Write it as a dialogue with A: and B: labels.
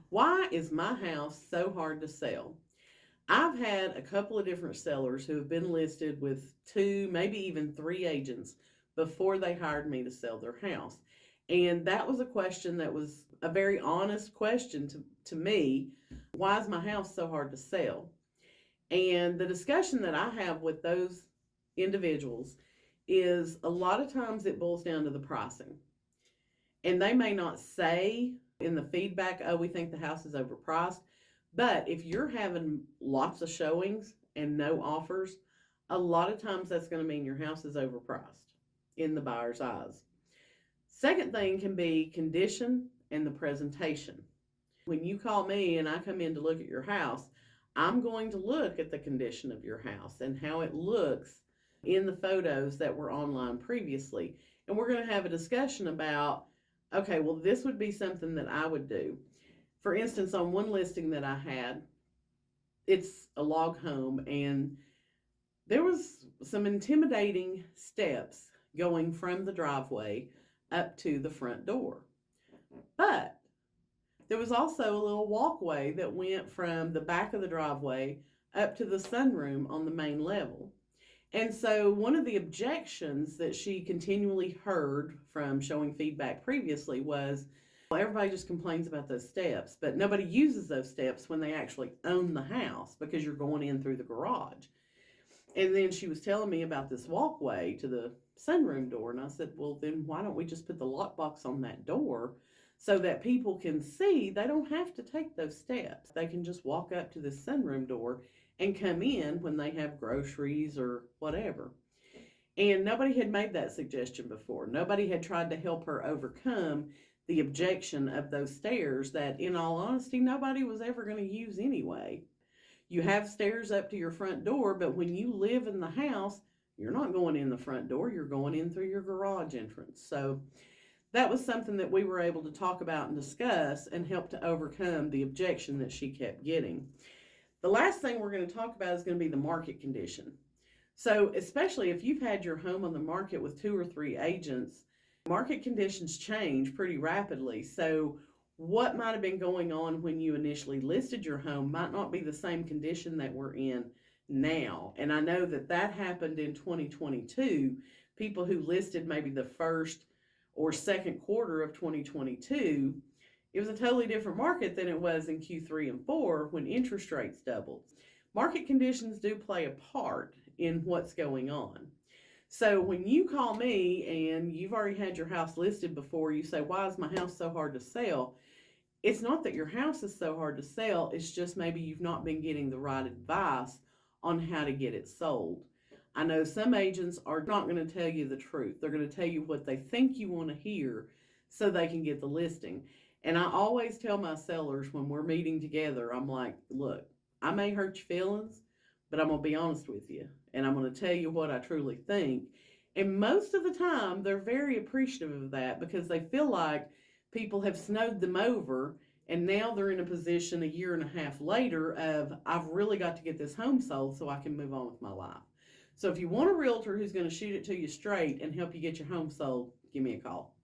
A: Why is my house so hard to sell? I've had a couple of different sellers who have been listed with two, maybe even three agents before they hired me to sell their house. And that was a question that was a very honest question to me. Why is my house so hard to sell? And the discussion that I have with those individuals is a lot of times it boils down to the pricing. And they may not say in the feedback, oh, we think the house is overpriced. But if you're having lots of showings and no offers, a lot of times that's going to mean your house is overpriced in the buyer's eyes. Second thing can be condition and the presentation. When you call me and I come in to look at your house, I'm going to look at the condition of your house and how it looks in the photos that were online previously. And we're going to have a discussion about, okay, well, this would be something that I would do. For instance, on one listing that I had, it's a log home, and there was some intimidating steps going from the driveway up to the front door. But there was also a little walkway that went from the back of the driveway up to the sunroom on the main level. And so one of the objections that she continually heard from showing feedback previously was, well, everybody just complains about those steps, but nobody uses those steps when they actually own the house because you're going in through the garage. And then she was telling me about this walkway to the sunroom door, and I said, well, then why don't we just put the lockbox on that door so that people can see they don't have to take those steps. They can just walk up to the sunroom door and come in when they have groceries or whatever. And nobody had made that suggestion before. Nobody had tried to help her overcome the objection of those stairs that, in all honesty, nobody was ever going to use anyway. You have stairs up to your front door, but when you live in the house, you're not going in the front door, you're going in through your garage entrance. So that was something that we were able to talk about and discuss and help to overcome the objection that she kept getting. The last thing we're going to talk about is going to be the market condition. So especially if you've had your home on the market with 2 or 3 agents, market conditions change pretty rapidly. So what might have been going on when you initially listed your home might not be the same condition that we're in now. And I know that that happened in 2022. People who listed maybe the first or second quarter of 2022, it was a totally different market than it was in Q3 and 4 when interest rates doubled. Market conditions do play a part in what's going on. So when you call me and you've already had your house listed before, you say, why is my house so hard to sell? It's not that your house is so hard to sell, it's just maybe you've not been getting the right advice on how to get it sold. I know some agents are not going to tell you the truth. They're going to tell you what they think you want to hear so they can get the listing. And I always tell my sellers when we're meeting together, I'm like, look, I may hurt your feelings, but I'm going to be honest with you. And I'm going to tell you what I truly think. And most of the time, they're very appreciative of that because they feel like people have snowed them over. And now they're in a position a year and a half later of, I've really got to get this home sold so I can move on with my life. So if you want a realtor who's going to shoot it to you straight and help you get your home sold, give me a call.